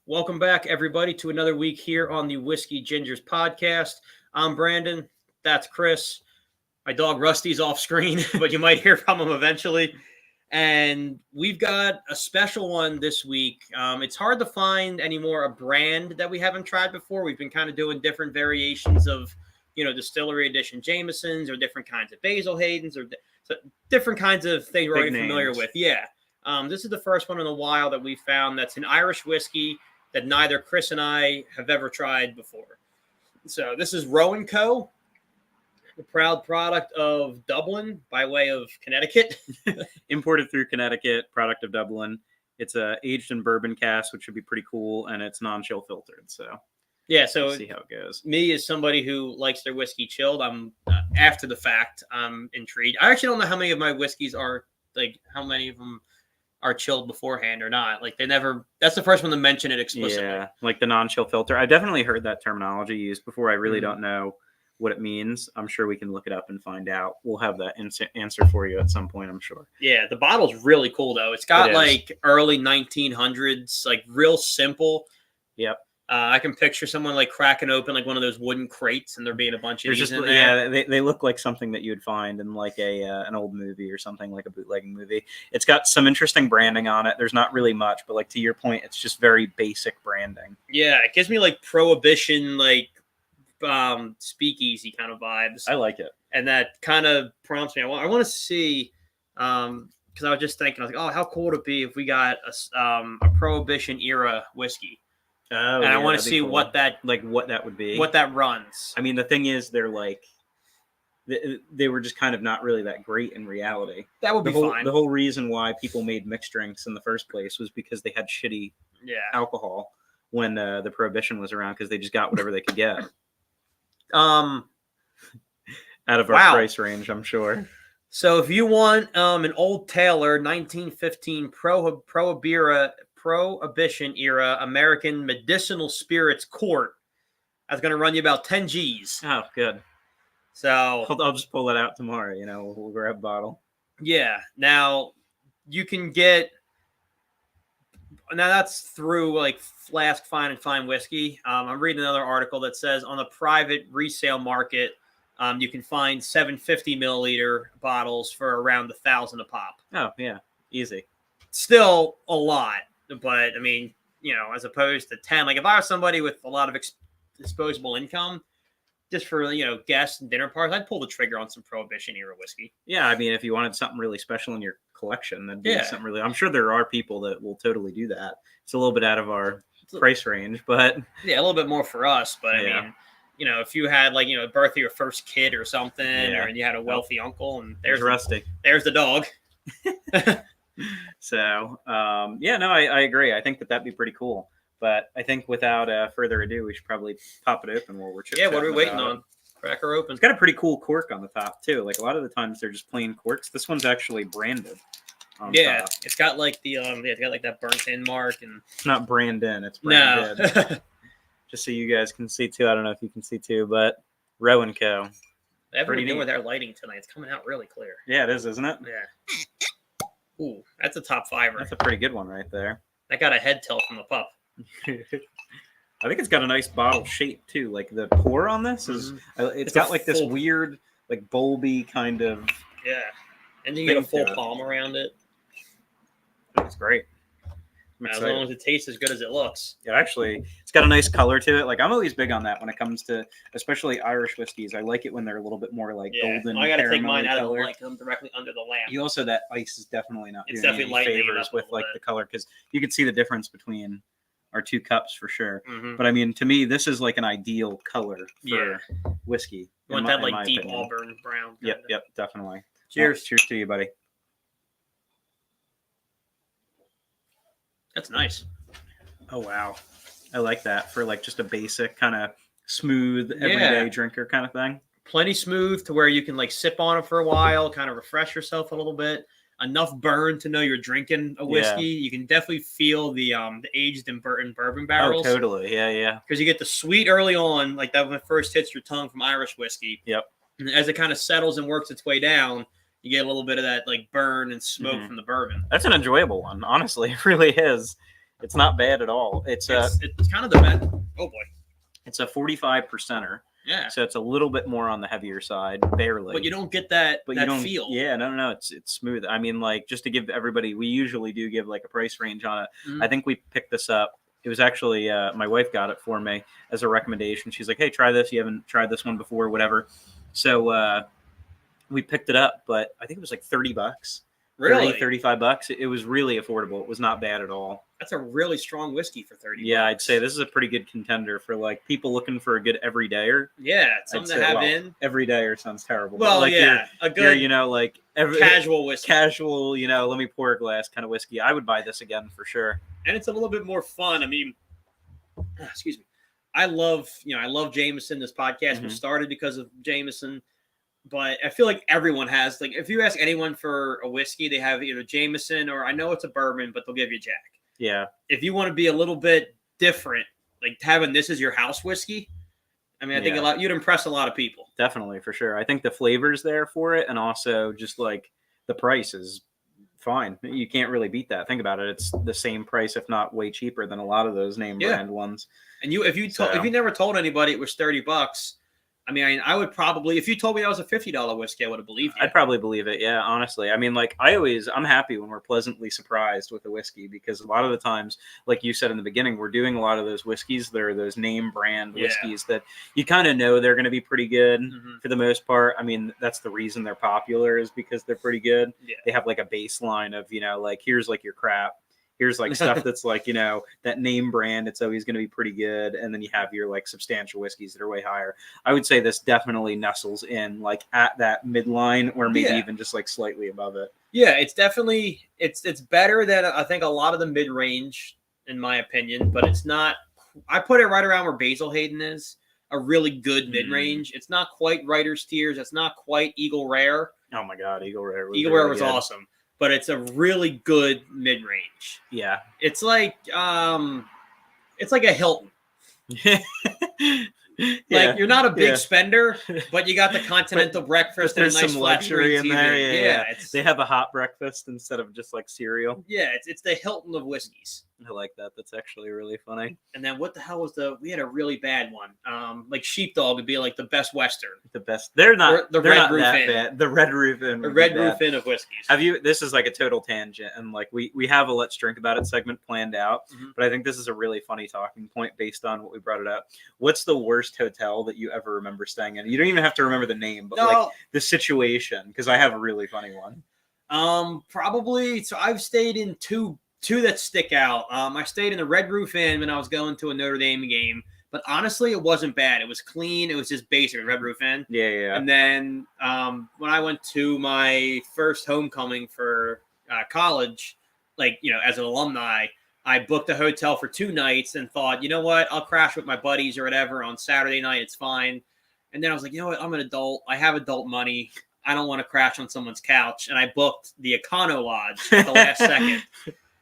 Welcome back, everybody, to another week here on the Whiskey Gingers podcast. I'm Brandon. That's Chris. My dog Rusty's off screen, but you might hear from him eventually. And we've got a special one this week. It's hard to find anymore a brand that we haven't tried before. We've been kind of doing different variations of, distillery edition Jamesons or different kinds of Basil Haydens or different kinds of things we're already familiar with. Yeah. This is the first one in a while that we found that's an Irish whiskey that neither Chris and I have ever tried before. So this is Roe Co, the proud product of Dublin by way of Connecticut. Imported through Connecticut, product of Dublin. It's aged in bourbon cask, which should be pretty cool, and it's non-chill filtered. So yeah, so we'll see how it goes. Me as somebody who likes their whiskey chilled, I'm after the fact, I'm intrigued. I actually don't know how many of my whiskeys are how many of them are chilled beforehand or not. Like that's the first one to mention it explicitly. Yeah, like the non-chill filter. I definitely heard that terminology used before. I really don't know what it means. I'm sure we can look it up and find out. We'll have that answer for you at some point, I'm sure. Yeah, the bottle's really cool though. It's got early 1900s, real simple. Yep. I can picture someone cracking open one of those wooden crates, and there being a bunch of these in there. Yeah, they look like something that you would find in an old movie or something, like a bootlegging movie. It's got some interesting branding on it. There's not really much, but to your point, it's just very basic branding. Yeah, it gives me Prohibition, speakeasy kind of vibes. I like it, and that kind of prompts me. I want to see, because I was just thinking, I was like, oh, how cool would it be if we got a Prohibition era whiskey. Oh, and I want to see cool. what that would be, what that runs. I mean, the thing is, they're they were just kind of not really that great in reality. That would be fine. The whole reason why people made mixed drinks in the first place was because they had shitty alcohol when the Prohibition was around, because they just got whatever they could get. Out of our price range, I'm sure. So if you want an Old Taylor 1915 Prohibition era American medicinal spirits quart, that's going to run you about 10 G's. Oh, good. So I'll just pull that out tomorrow. We'll grab a bottle. Yeah. Now you can get. Now that's through Flask Fine and Fine Whiskey. I'm reading another article that says on the private resale market, you can find 750 milliliter bottles for around $1,000 a pop. Oh yeah, easy. Still a lot. But I mean, as opposed to 10, if I was somebody with a lot of disposable income, just for guests and dinner parties, I'd pull the trigger on some Prohibition era whiskey. Yeah, I mean, if you wanted something really special in your collection, that'd be something really. I'm sure there are people that will totally do that. It's a little bit out of our price range, but yeah, a little bit more for us. But I mean, if you had birth of your first kid or something, and you had a wealthy uncle, and there's Rusty, there's the dog. So, I agree. I think that'd be pretty cool. But I think without further ado, we should probably pop it open while we're chit-chatting. Yeah, what are we waiting on? Crack her open. It's got a pretty cool cork on the top, too. A lot of the times they're just plain corks. This one's actually branded. Yeah, it's got it's got that burnt in mark, and it's not branded. It's branded. No. Just so you guys can see, too. I don't know if you can see, too, but Roe Co. Everything doing with our lighting tonight. It's coming out really clear. Yeah, it is, isn't it? Yeah. Ooh, that's a top fiver. That's a pretty good one right there. That got a head tilt from the pup. I think it's got a nice bottle shape too. The pour on this is it's got this weird bulby kind of and you get a full palm around it. It's great. As long as it tastes as good as it looks. Yeah, actually, it's got a nice color to it. I'm always big on that when it comes to, especially Irish whiskeys. I like it when they're a little bit more golden. I got to take mine out of them directly under the lamp. You also, that ice is definitely not doing any favors with the color, because you can see the difference between our two cups for sure. Mm-hmm. But I mean, to me, this is an ideal color for whiskey. You want that deep auburn brown. Yep, definitely. Cheers. Well, cheers to you, buddy. That's nice. Oh, wow. I like that for just a basic kind of smooth everyday drinker kind of thing. Plenty smooth to where you can sip on it for a while, kind of refresh yourself a little bit. Enough burn to know you're drinking a whiskey. You can definitely feel the aged in bourbon barrels. Oh, totally. Yeah. Because you get the sweet early on, that when it first hits your tongue from Irish whiskey. Yep. And as it kind of settles and works its way down, you get a little bit of that burn and smoke from the bourbon. That's an enjoyable one, honestly. It really is. It's not bad at all. It's kind of the best. Oh boy. It's a 45%er. Yeah. So it's a little bit more on the heavier side, barely. But you don't get that feel. Yeah, no. It's smooth. I mean, like, just to give everybody, we usually do give like a price range on it. I think we picked this up. It was actually my wife got it for me as a recommendation. She's like, "Hey, try this. You haven't tried this one before, whatever." So we picked it up, but I think it was like $30. Really? $35. It was really affordable. It was not bad at all. That's a really strong whiskey for $30. Yeah, I'd say this is a pretty good contender for like people looking for a good everydayer. Yeah, something to have in. Everydayer sounds terrible. Well, like a good, casual whiskey. Casual, let me pour a glass kind of whiskey. I would buy this again for sure. And it's a little bit more fun. I mean, excuse me. I love Jameson. This podcast was started because of Jameson. But I feel like everyone has, like, if you ask anyone for a whiskey, they have either Jameson or I know it's a bourbon, but they'll give you Jack. Yeah. If you want to be a little bit different, like having this as your house whiskey, I mean, I think you'd impress a lot of people. Definitely, for sure. I think the flavor's there for it, and also just like the price is fine. You can't really beat that. Think about it; it's the same price, if not way cheaper, than a lot of those name brand ones. And if you never told anybody it was $30. I mean, I would probably, if you told me that was a $50 whiskey, I would have believed you. I'd probably believe it. Yeah, honestly. I mean, like I'm happy when we're pleasantly surprised with a whiskey, because a lot of the times, like you said in the beginning, we're doing a lot of those whiskeys. They're those name brand whiskeys that you kind of know they're going to be pretty good for the most part. I mean, that's the reason they're popular, is because they're pretty good. Yeah. They have like a baseline of, like, here's like your crap. Here's like stuff that's like, that name brand, it's always going to be pretty good. And then you have your like substantial whiskeys that are way higher. I would say this definitely nestles in like at that midline, or maybe even just like slightly above it. Yeah, it's definitely, it's better than I think a lot of the mid-range, in my opinion, but it's not, I put it right around where Basil Hayden is, a really good mid-range. It's not quite Writer's Tears. It's not quite Eagle Rare. Oh my God, Eagle Rare was awesome. But it's a really good mid-range. Yeah. It's like a Hilton. Like, you're not a big spender, but you got the continental breakfast and a nice some luxury in there. Yeah. They have a hot breakfast instead of just like cereal. Yeah, it's the Hilton of whiskeys. I like that. That's actually really funny. And then what the hell was we had a really bad one. Like Sheepdog would be like the best Western. The best. They're not the Red Roof that Inn. bad. The Red Roof Inn. The Red Roof Inn of whiskeys. This is like a total tangent, and like we have a Let's Drink About It segment planned out, but I think this is a really funny talking point based on what we brought it up. What's the worst hotel that you ever remember staying in? You don't even have to remember the name, but like the situation, because I have a really funny one. Probably. So I've stayed in two that stick out. I stayed in the Red Roof Inn when I was going to a Notre Dame game, but honestly, it wasn't bad. It was clean. It was just basic, Red Roof Inn. Yeah. And then when I went to my first homecoming for college, like, as an alumni, I booked a hotel for 2 nights and thought, you know what, I'll crash with my buddies or whatever on Saturday night. It's fine. And then I was like, you know what, I'm an adult. I have adult money. I don't want to crash on someone's couch. And I booked the Econo Lodge at the last second.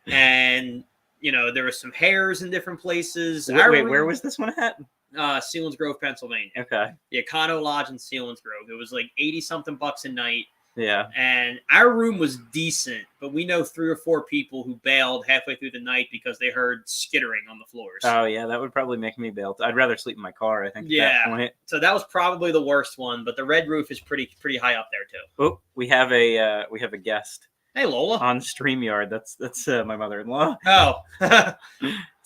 And, there were some hairs in different places. Wait, where was this one at? Selinsgrove, Pennsylvania. Okay. The Econo Lodge in Selinsgrove. It was like $80-something a night. Yeah. And our room was decent, but we know 3 or 4 people who bailed halfway through the night because they heard skittering on the floors. Oh, yeah. That would probably make me bail. I'd rather sleep in my car, I think, at that point. So that was probably the worst one, but the Red Roof is pretty high up there, too. Oh, we have a guest. Hey, Lola. On StreamYard. That's my mother-in-law. Oh.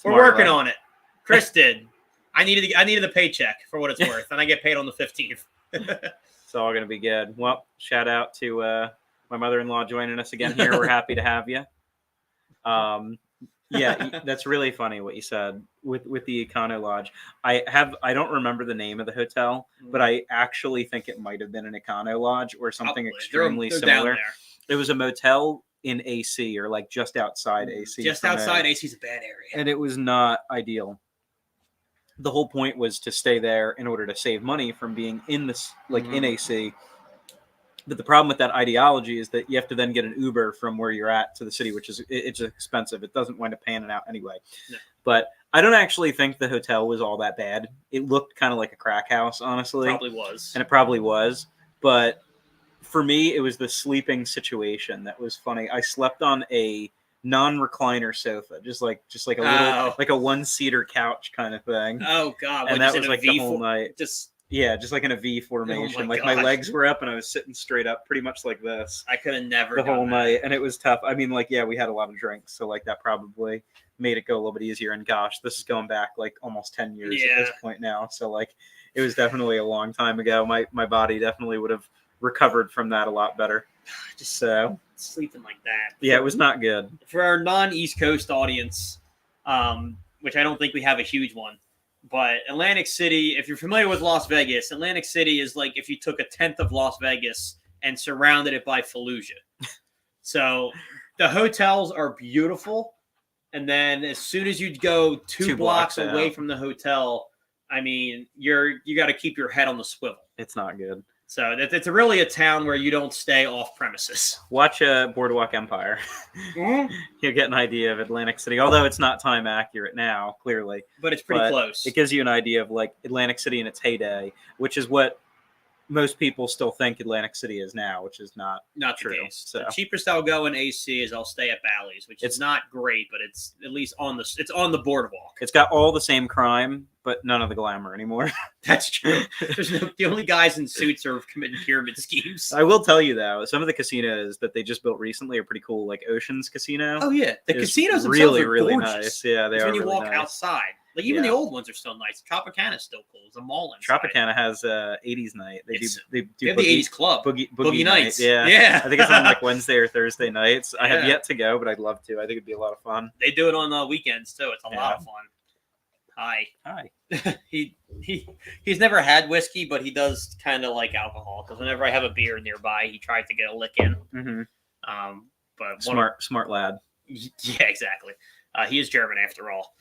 We're working on it. Chris did. I needed the paycheck for what it's worth, and I get paid on the 15th. It's all going to be good. Well, shout out to my mother-in-law joining us again here. We're happy to have you. Yeah, that's really funny what you said with the Econo Lodge. I don't remember the name of the hotel, but I actually think it might have been an Econo Lodge or something extremely they're similar. Down there. It was a motel in AC, or like just outside AC. Just outside AC is a bad area. And it was not ideal. The whole point was to stay there in order to save money from being in this, like in AC. But the problem with that ideology is that you have to then get an Uber from where you're at to the city, which is it's expensive. It doesn't wind up panning out anyway. No. But I don't actually think the hotel was all that bad. It looked kind of like a crack house, honestly. Probably was. And it probably was. But for me, it was the sleeping situation that was funny. I slept on a non-recliner sofa, just like a little like a one-seater couch kind of thing. Oh God! And that was like the whole night. Just like in a V formation. my My legs were up and I was sitting straight up, pretty much like this. I could have never the done whole that. night, and it was tough. I mean, we had a lot of drinks, so that probably made it go a little bit easier. And gosh, this is going back almost 10 years at this point now. So it was definitely a long time ago. My body definitely would have recovered from that a lot better. Just sleeping like that. Yeah, it was not good. For our non-East Coast audience, which I don't think we have a huge one, but Atlantic City, if you're familiar with Las Vegas, Atlantic City is like if you took a tenth of Las Vegas and surrounded it by Fallujah. So the hotels are beautiful. And then as soon as you go two blocks away from the hotel, I mean, you got to keep your head on the swivel. It's not good. So it's really a town where you don't stay off premises. Watch Boardwalk Empire. You'll get an idea of Atlantic City, although it's not time accurate now, clearly. But it's pretty close. It gives you an idea of Atlantic City in its heyday, which is what most people still think Atlantic City is now, which is not true. The case. So. The cheapest I'll go in AC is I'll stay at Bally's, which is not great, but it's at least on the boardwalk. It's got all the same crime, but none of the glamour anymore. That's true. The only guys in suits are committing pyramid schemes. I will tell you though, some of the casinos that they just built recently are pretty cool, like Ocean's Casino. Oh yeah, the casinos really are really gorgeous. nice. Yeah, they are. When you really walk nice. outside, even the old ones are still nice. Tropicana's still cool. It's a mall inside. Tropicana has 80s night. They do have the 80s club, boogie nights. Yeah. I think it's on Wednesday or Thursday nights. I have yet to go, but I'd love to. I think it'd be a lot of fun. They do it on weekends too. It's a lot of fun. Hi. He's never had whiskey, but he does kind of like alcohol because whenever I have a beer nearby, he tries to get a lick in. Mm-hmm. But smart lad. Yeah, exactly. He is German after all.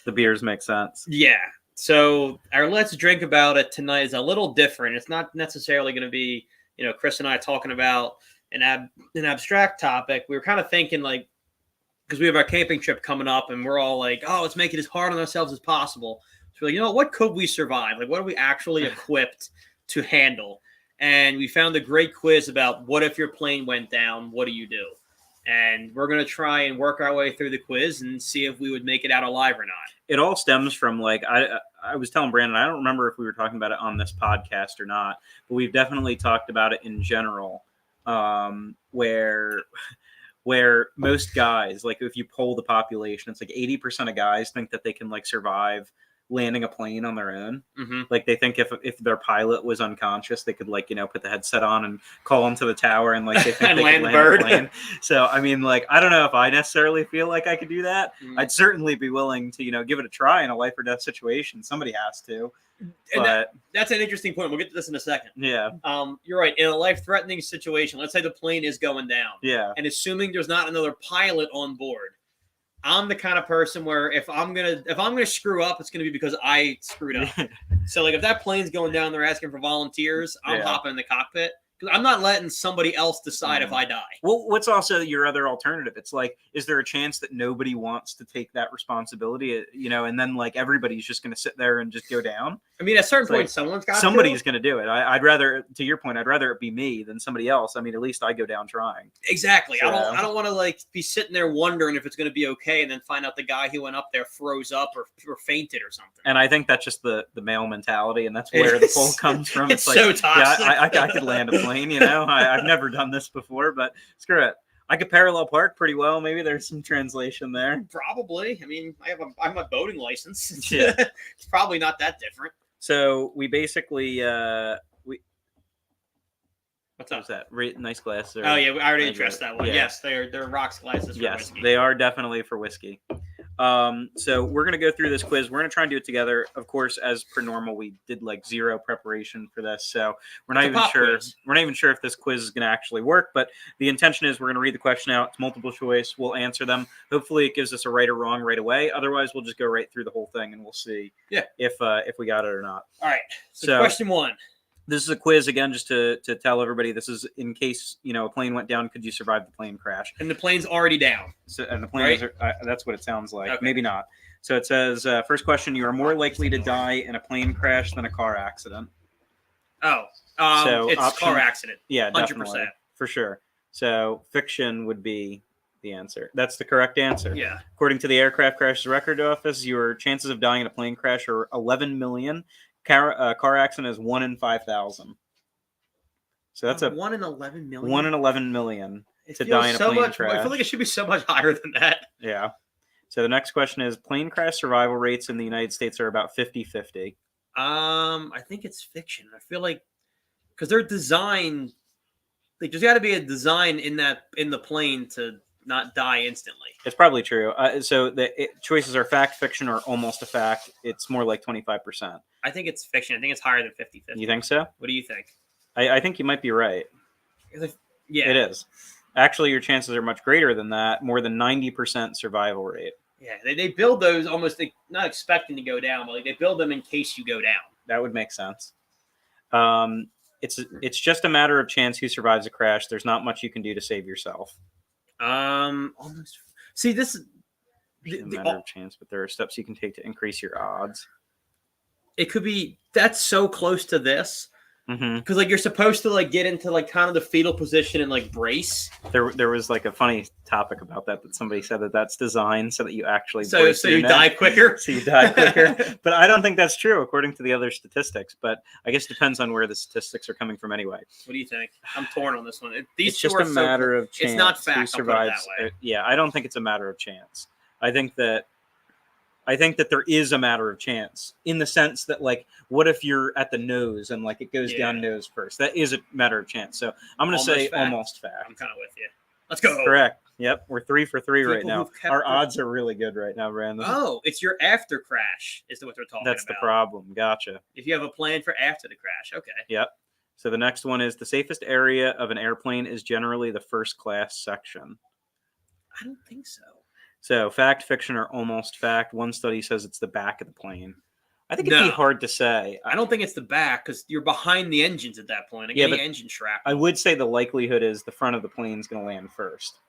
The beers make sense. Yeah. So our Let's Drink About It tonight is a little different. It's not necessarily going to be, Chris and I talking about an abstract topic. We were kind of thinking because we have our camping trip coming up and we're all like, oh, let's make it as hard on ourselves as possible. So we're like, what could we survive? What are we actually equipped to handle? And we found a great quiz about what if your plane went down, what do you do? And we're going to try and work our way through the quiz and see if we would make it out alive or not. It all stems from I was telling Brandon, I don't remember if we were talking about it on this podcast or not, but we've definitely talked about it in general, where most guys, if you poll the population, it's 80% of guys think that they can survive landing a plane on their own. Mm-hmm. They think if their pilot was unconscious, they could put the headset on and call him to the tower and they think and they land could the bird. a plane. So I mean, I don't know if I necessarily feel like I could do that. Mm-hmm. I'd certainly be willing to give it a try in a life or death situation. Somebody has to. And that's an interesting point. We'll get to this in a second. Yeah. You're right. In a life-threatening situation, let's say the plane is going down. Yeah. And assuming there's not another pilot on board, I'm the kind of person where if I'm gonna screw up, it's gonna be because I screwed up. So if that plane's going down, they're asking for volunteers. I'm hopping in the cockpit because I'm not letting somebody else decide if I die. Well, what's also your other alternative? It's is there a chance that nobody wants to take that responsibility? And then everybody's just gonna sit there and just go down. I mean, at a certain point, somebody's going to do it. I'd rather, to your point, I'd rather it be me than somebody else. I mean, at least I go down trying. Exactly. So, I don't want to be sitting there wondering if it's going to be okay, and then find out the guy who went up there froze up or fainted or something. And I think that's just the male mentality, and that's where the poll comes from. It's so toxic. Yeah, I could land a plane. I've never done this before, but screw it. I could parallel park pretty well. Maybe there's some translation there. Probably. I mean, I have a boating license. Yeah. It's probably not that different. So we basically What's up? What's that? Nice glass. Oh yeah, I already addressed that one. Yeah. Yes, they're rocks glasses. For yes, whiskey. They are definitely for whiskey. So we're gonna go through this quiz. We're gonna try and do it together. Of course, as per normal, we did zero preparation for this, so we're not even sure. We're not even sure if this quiz is gonna actually work. But the intention is we're gonna read the question out. It's multiple choice. We'll answer them. Hopefully, it gives us a right or wrong right away. Otherwise, we'll just go right through the whole thing and we'll see. If we got it or not. All right. So question one. This is a quiz again, just to tell everybody. This is in case a plane went down. Could you survive the plane crash? And the plane's already down. So, and the planes are. That's what it sounds like. Okay. Maybe not. So it says, first question: you are more likely to die in a plane crash than a car accident. Oh, so it's option, car accident. Yeah, 100%. definitely, for sure. So fiction would be the answer. That's the correct answer. Yeah. According to the Aircraft Crashes Record Office, your chances of dying in a plane crash are 11 million. Car accident is 1 in 5,000. So that's 1 in 11 million. 1 in 11 million to die in a plane crash. I feel like it should be so much higher than that. Yeah. So the next question is, plane crash survival rates in the United States are about 50-50. I think it's fiction. I feel like because they're designed, like there's got to be a design in the plane to not die instantly. It's probably true. So the choices are fact, fiction, or almost a fact. It's more like 25%. I think it's fiction. I think it's higher than 50-50. You think so? What do you think? I think you might be right. Yeah. It is. Actually, your chances are much greater than that. More than 90% survival rate. Yeah, they build those almost not expecting to go down, but like they build them in case you go down. That would make sense. It's just a matter of chance who survives a crash. There's not much you can do to save yourself. Almost. See, this is a matter of chance, but there are steps you can take to increase your odds. It could be that's so close to this. Because like you're supposed to like get into like kind of the fetal position and like brace. There was like a funny topic about that somebody said that's designed so that you actually so you die quicker. So you die quicker. But I don't think that's true according to the other statistics. But I guess it depends on where the statistics are coming from anyway. What do you think? I'm torn on this one. It's just a matter of chance. It's not fact. Who survives. I'll put it that way. Yeah, I don't think it's a matter of chance. I think that there is a matter of chance in the sense that, like, what if you're at the nose and, like, it goes down nose first? That is a matter of chance. So I'm going to say almost fact. I'm kind of with you. Let's go. Correct. Yep. We're 3 for 3 right now. Our odds are really good right now, Brandon. Oh, it's your after crash is what they're talking about. That's the problem. Gotcha. If you have a plan for after the crash. Okay. Yep. So the next one is the safest area of an airplane is generally the first class section. I don't think so. So fact, fiction, or almost fact. One study says it's the back of the plane. I think it'd be hard to say. I don't think it's the back because you're behind the engines at that point. But engine shrapnel. I would say the likelihood is the front of the plane's going to land first.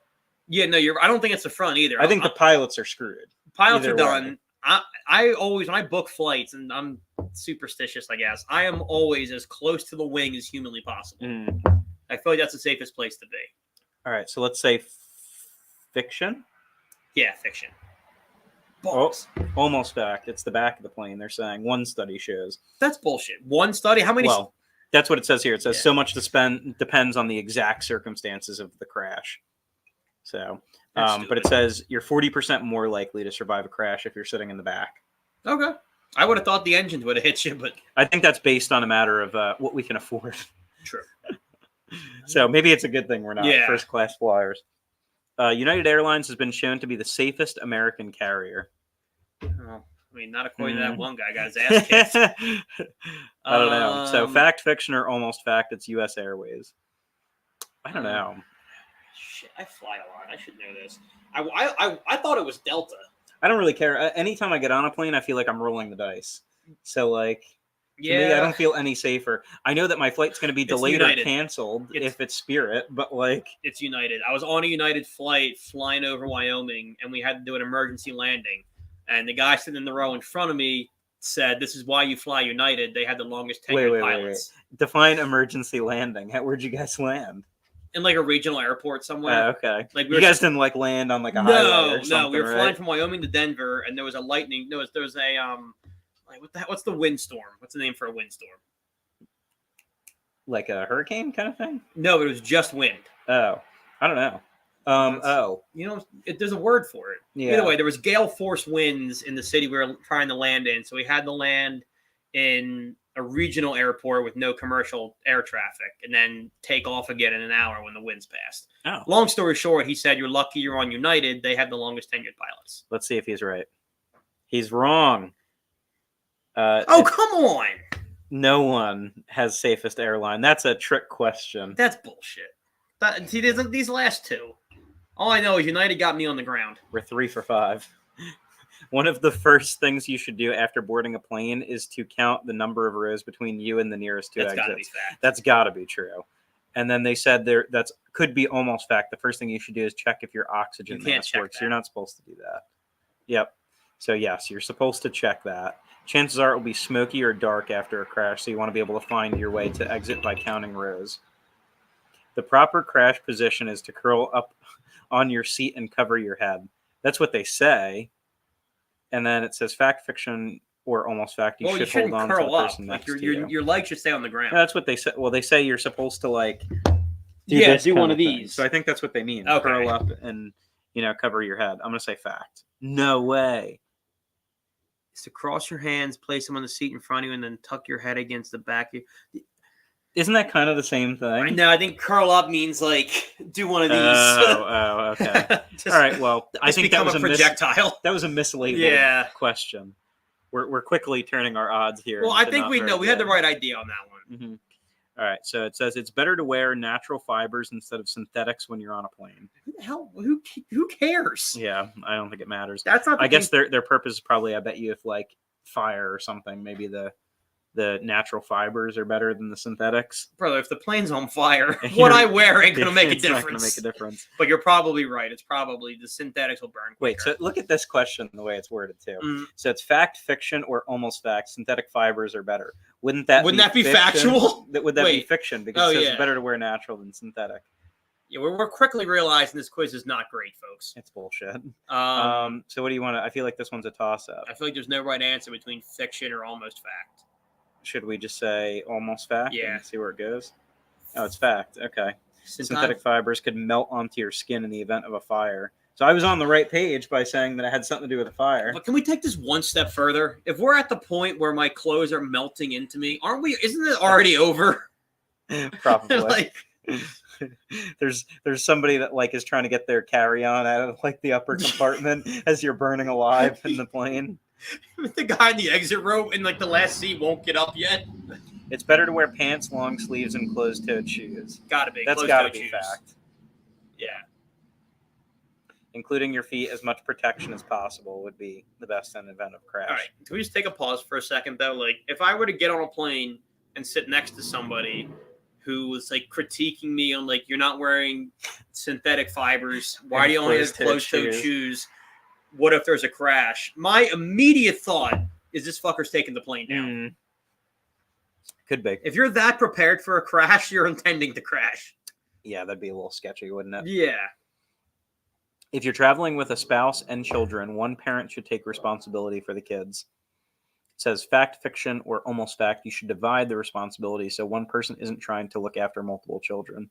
Yeah, no, I don't think it's the front either. I think the pilots are screwed. Pilots are done. I always, when I book flights, and I'm superstitious, I guess, I am always as close to the wing as humanly possible. I feel like that's the safest place to be. All right, so let's say fiction. Yeah, fiction. Balls. Oh, almost fact. It's the back of the plane. They're saying one study shows. That's bullshit. One study? How many? Well, that's what it says here. It says so much depends on the exact circumstances of the crash. So, but it says you're 40% more likely to survive a crash if you're sitting in the back. Okay. I would have thought the engines would have hit you, but I think that's based on a matter of what we can afford. True. So maybe it's a good thing we're not first class flyers. United Airlines has been shown to be the safest American carrier. Oh, I mean, not according to that one guy got his ass kicked. I don't know. So fact, fiction, or almost fact, it's U.S. Airways. I don't know. Shit, I fly a lot. I should know this. I thought it was Delta. I don't really care. Anytime I get on a plane, I feel like I'm rolling the dice. So, like, to me, I don't feel any safer. I know that my flight's going to be delayed or canceled if it's Spirit, but, like... It's United. I was on a United flight flying over Wyoming, and we had to do an emergency landing. And the guy sitting in the row in front of me said, "This is why you fly United. They had the longest tenured pilots." Wait. Define emergency landing. Where'd you guys land? In like a regional airport somewhere. Okay. Like you guys didn't like land on like a highway or something, No, we were flying from Wyoming to Denver, and there was a lightning. There was a like what's the windstorm? What's the name for a windstorm? Like a hurricane kind of thing? No, it was just wind. Oh, I don't know. You know, there's a word for it. Yeah. Either way, there was gale force winds in the city we were trying to land in, so we had to land in a regional airport with no commercial air traffic, and then take off again in an hour when the winds passed. Oh. Long story short, he said, "You're lucky you're on United. They have the longest tenured pilots." Let's see if he's right. He's wrong. Come on! No one has safest airline. That's a trick question. That's bullshit. See, these last two. All I know is United got me on the ground. We're 3 for 5. One of the first things you should do after boarding a plane is to count the number of rows between you and the nearest two exits. Gotta be fact. That's got to be true. And then they said that's could be almost fact. The first thing you should do is check if your oxygen mask works. You're not supposed to do that. Yep. So yes, you're supposed to check that. Chances are it will be smoky or dark after a crash, so you want to be able to find your way to exit by counting rows. The proper crash position is to curl up on your seat and cover your head. That's what they say. And then it says fact, fiction, or almost fact. You should hold on to the person next to you. Your legs should stay on the ground. No, that's what they say. Well, they say you're supposed to like do one of these. So I think that's what they mean. Okay. Curl up and cover your head. I'm gonna say fact. No way. Is to cross your hands, place them on the seat in front of you, and then tuck your head against the back. Isn't that kind of the same thing? No, I think curl up means like do one of these. Oh, okay. All right. Well, I think that was a projectile. That was a mislabeled question. We're quickly turning our odds here. Well, I think we had the right idea on that one. Mm-hmm. All right. So it says it's better to wear natural fibers instead of synthetics when you're on a plane. Who the hell? Who cares? Yeah, I don't think it matters. That's not. I guess their purpose is probably, I bet you, if like fire or something, maybe the natural fibers are better than the synthetics. Brother, if the plane's on fire, what I wear ain't going to make a difference. It's not going to make a difference. But you're probably right. It's probably the synthetics will burn quicker. Wait, so look at this question, the way it's worded too. Mm. So it's fact, fiction, or almost fact. Synthetic fibers are better. Wouldn't that be factual? Would that be fiction? Because it's better to wear natural than synthetic. Yeah, we're quickly realizing this quiz is not great, folks. It's bullshit. So what do you want to... I feel like this one's a toss-up. I feel like there's no right answer between fiction or almost fact. Should we just say almost fact? Yeah. And see where it goes? Oh, it's fact. Okay. Synthetic fibers could melt onto your skin in the event of a fire. So I was on the right page by saying that it had something to do with a fire. But can we take this one step further? If we're at the point where my clothes are melting into me, aren't we? Isn't it already over? Probably. There's somebody that like is trying to get their carry-on out of like the upper compartment as you're burning alive in the plane. The guy in the exit row in like the last seat won't get up yet. It's better to wear pants, long sleeves, and closed-toed shoes. Gotta be. That's gotta be fact. Yeah. Including your feet, as much protection as possible would be the best in the event of crash. All right. Can we just take a pause for a second though? Like, if I were to get on a plane and sit next to somebody who was like critiquing me on like, you're not wearing synthetic fibers. Why do you only have closed-toed shoes? What if there's a crash? My immediate thought is this fucker's taking the plane down. Could be. If you're that prepared for a crash, you're intending to crash. Yeah, that'd be a little sketchy, wouldn't it? Yeah. If you're traveling with a spouse and children, one parent should take responsibility for the kids. It says fact, fiction, or almost fact. You should divide the responsibility so one person isn't trying to look after multiple children.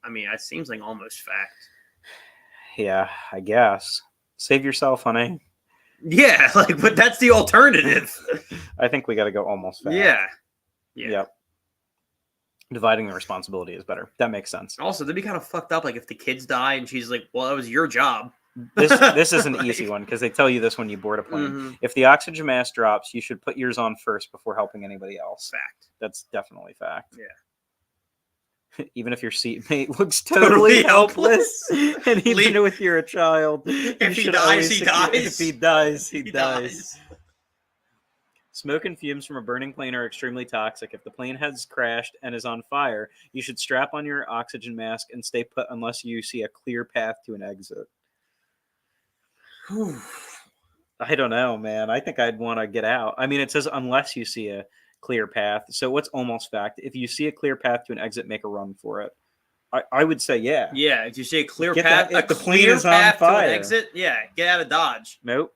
I mean, it seems like almost fact. Yeah, I guess. Save yourself, honey. Yeah, but that's the alternative. I think we got to go almost fact. Yeah. Yep. Dividing the responsibility is better. That makes sense. Also, that'd be kind of fucked up. Like if the kids die and she's like, "Well, that was your job." This is an easy one because they tell you this when you board a plane. Mm-hmm. If the oxygen mask drops, you should put yours on first before helping anybody else. Fact. That's definitely fact. Yeah. Even if your seatmate looks totally helpless, and even if you're a child, if he dies, he dies. If he dies, he dies. Smoke and fumes from a burning plane are extremely toxic. If the plane has crashed and is on fire, you should strap on your oxygen mask and stay put unless you see a clear path to an exit. I don't know, man. I think I'd want to get out. I mean, it says unless you see a clear path. So what's almost fact? If you see a clear path to an exit, make a run for it. I would say yeah. Yeah, if you see a clear path, if the plane is on fire, to an exit, yeah, get out of Dodge. Nope.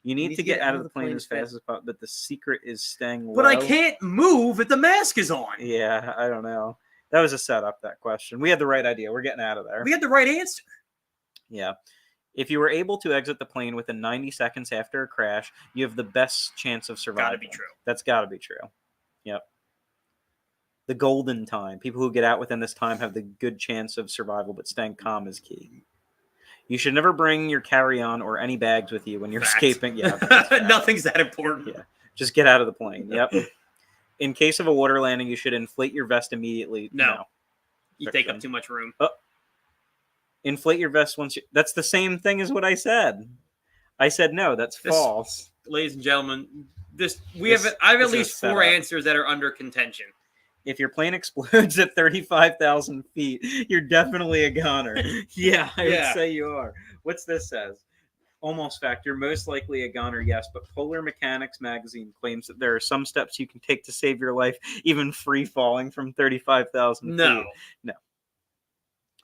You need to get out of the plane as fast as possible, but the secret is staying low. But I can't move if the mask is on. Yeah, I don't know. That was a setup, that question. We had the right idea. We're getting out of there. We had the right answer. Yeah. If you were able to exit the plane within 90 seconds after a crash, you have the best chance of survival. Gotta be true. That's gotta be true. Yep. The golden time. People who get out within this time have the good chance of survival, but staying calm is key. You should never bring your carry-on or any bags with you when you're escaping. Yeah, nothing's that important. Yeah, just get out of the plane. Yep. In case of a water landing, you should inflate your vest immediately. No. You take up too much room. Inflate your vest once. That's the same thing as what I said. I said no. That's false. Ladies and gentlemen, I have at least 4 answers that are under contention. If your plane explodes at 35,000 feet, you're definitely a goner. Yeah, I would say you are. What's this says? Almost fact. You're most likely a goner, yes, but Polar Mechanics magazine claims that there are some steps you can take to save your life, even free falling from 35,000 feet. No.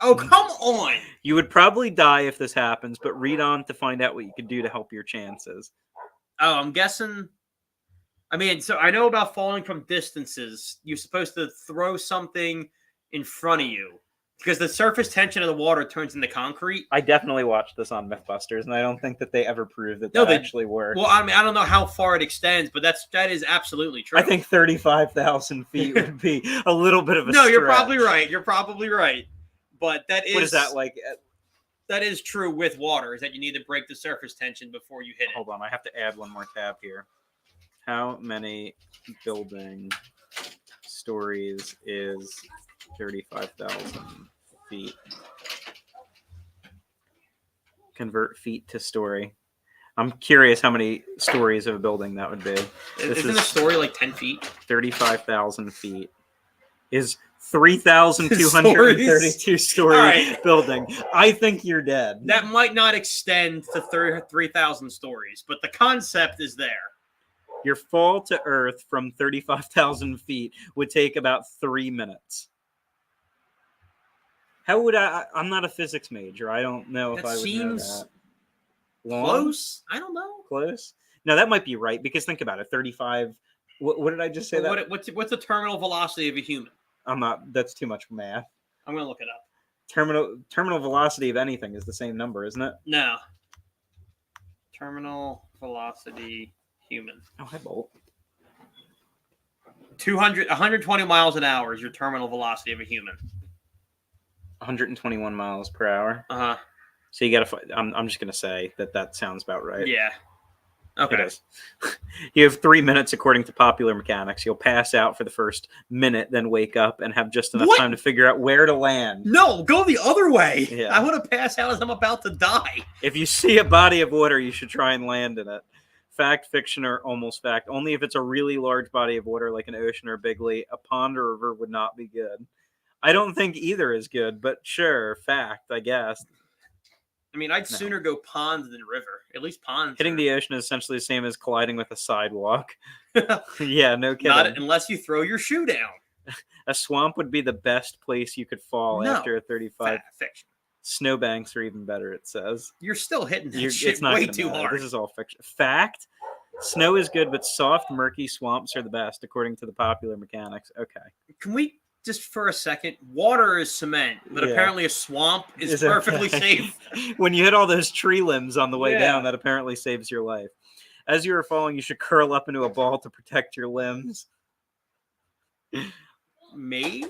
Oh, come on. You would probably die if this happens, but read on to find out what you could do to help your chances. Oh, I'm guessing. I mean, so I know about falling from distances. You're supposed to throw something in front of you because the surface tension of the water turns into concrete. I definitely watched this on Mythbusters, and I don't think that they ever proved that actually works. Well, I mean, I don't know how far it extends, but that is absolutely true. I think 35,000 feet would be a little bit of a No, stretch. you're probably right. You're probably right. But that is... What is that like? That is true with water, is that you need to break the surface tension before you hit it. Hold on, I have to add one more tab here. How many building stories is 35,000 feet? Convert feet to story. I'm curious how many stories of a building that would be. Isn't a story like 10 feet? 35,000 feet is 3,232 story building. I think you're dead. That might not extend to 3,000 stories, but the concept is there. Your fall to Earth from 35,000 feet would take about 3 minutes. How would I'm not a physics major. I don't know if I would know that. Long? Close? I don't know. Close? No, that might be right, because think about it. 35... What did I just say? Well, what's the terminal velocity of a human? I'm not... That's too much math. I'm going to look it up. Terminal velocity of anything is the same number, isn't it? No. Terminal velocity human. Oh, hi, Bolt. 120 miles an hour is your terminal velocity of a human. 121 miles per hour. Uh-huh. So you got to... I'm just going to say that sounds about right. Yeah. Okay. It is. You have 3 minutes according to popular mechanics. You'll pass out for the first minute, then wake up and have just enough time to figure out where to land. No, go the other way. Yeah. I want to pass out as I'm about to die. If you see a body of water, you should try and land in it. Fact, fiction, or almost fact. Only if it's a really large body of water like an ocean or a big lake, a pond or river would not be good. I don't think either is good, but sure, fact, I guess. I mean, I'd sooner go pond than river. At least ponds. Hitting the ocean is essentially the same as colliding with a sidewalk. Yeah, no kidding. Not unless you throw your shoe down. A swamp would be the best place you could fall after a 35. Fiction. Snowbanks are even better, it says. You're still hitting that shit way too hard. This is all fiction. Fact, snow is good, but soft, murky swamps are the best, according to the popular mechanics. Okay. Can we, just for a second, water is cement, but apparently a swamp is perfectly safe. When you hit all those tree limbs on the way down, that apparently saves your life. As you are falling, you should curl up into a ball to protect your limbs. Maybe?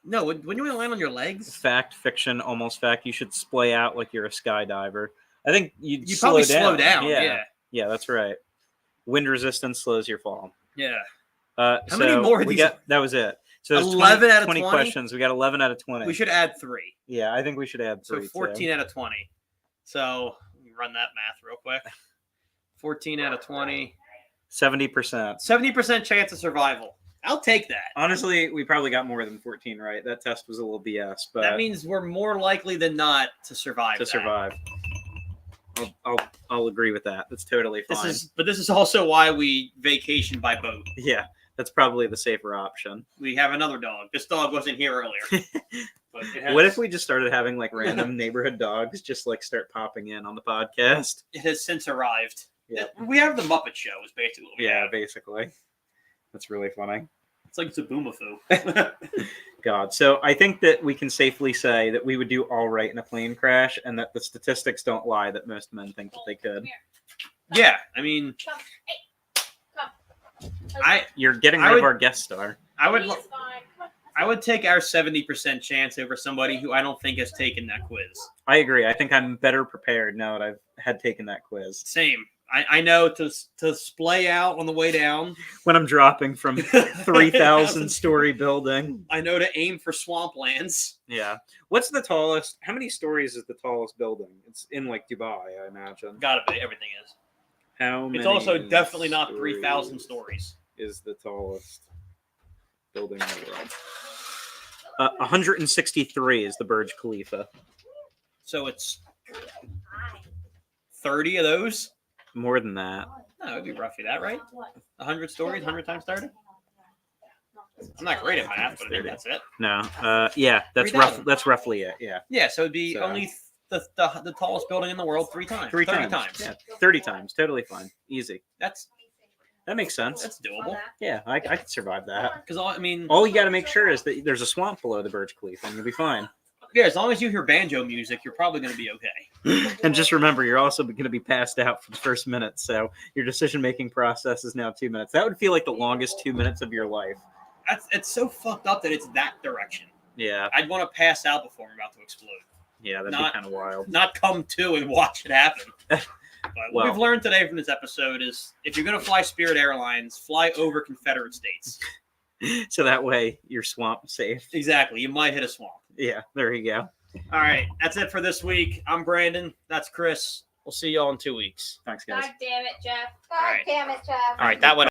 No, when you want to land on your legs? Fact, fiction, almost fact. You should splay out like you're a skydiver. I think you'd probably slow down. Yeah, that's right. Wind resistance slows your fall. Yeah. How many more of these? That was it. So 11 out of 20 questions. We got 11 out of 20. We should add 3. Yeah, I think we should add 3. So 14 out of 20. So run that math real quick. 14 out of 20. 70%. 70% chance of survival. I'll take that. Honestly, we probably got more than 14 right. That test was a little BS, but that means we're more likely than not to survive. I'll agree with that. That's totally fine. This is also why we vacation by boat. Yeah, that's probably the safer option. We have another dog. This dog wasn't here earlier. But what if we just started having like random neighborhood dogs just like start popping in on the podcast? It has since arrived. Yeah, we have the Muppet Show. Is basically what we have. Basically. That's really funny. It's like Zaboomafoo. God. So I think that we can safely say that we would do all right in a plane crash, and that the statistics don't lie that most men think that they could. Yeah, I mean, you're getting rid of our guest star. I would take our 70% chance over somebody who I don't think has taken that quiz. I agree. I think I'm better prepared now that I've had taken that quiz. Same. I know to splay out on the way down. When I'm dropping from 3,000 story building. I know to aim for swamplands. Yeah. What's the tallest? How many stories is the tallest building? It's in like Dubai, I imagine. Gotta be. Everything is. How many? It's also definitely not 3,000 stories. Is the tallest building in the world. 163 is the Burj Khalifa. So it's 30 of those? More than that. No, it would be roughly that, right? 100 stories, 100 times 30? I'm not great at math, but I think that's it. No. Yeah, that's 3,000. That's roughly it. Yeah. Yeah, so it'd be only the tallest building in the world 3 times. 30 times. Yeah, 30 times. Totally fine. Easy. That makes sense. That's doable. Yeah, I could survive that. Because all you got to make sure is that there's a swamp below the Burj Khalifa, and you'll be fine. Yeah, as long as you hear banjo music, you're probably going to be okay. And just remember, you're also going to be passed out for the first minute, so your decision-making process is now 2 minutes. That would feel like the longest 2 minutes of your life. It's so fucked up that it's that direction. Yeah. I'd want to pass out before I'm about to explode. Yeah, that'd be kind of wild. Not come to and watch it happen. But what we've learned today from this episode is if you're going to fly Spirit Airlines, fly over Confederate States. So that way you're swamp safe. Exactly. You might hit a swamp. Yeah, there you go. All right. That's it for this week. I'm Brandon. That's Chris. We'll see y'all in 2 weeks. Thanks, guys. God damn it, Jeff. God damn it, Jeff. All right. That went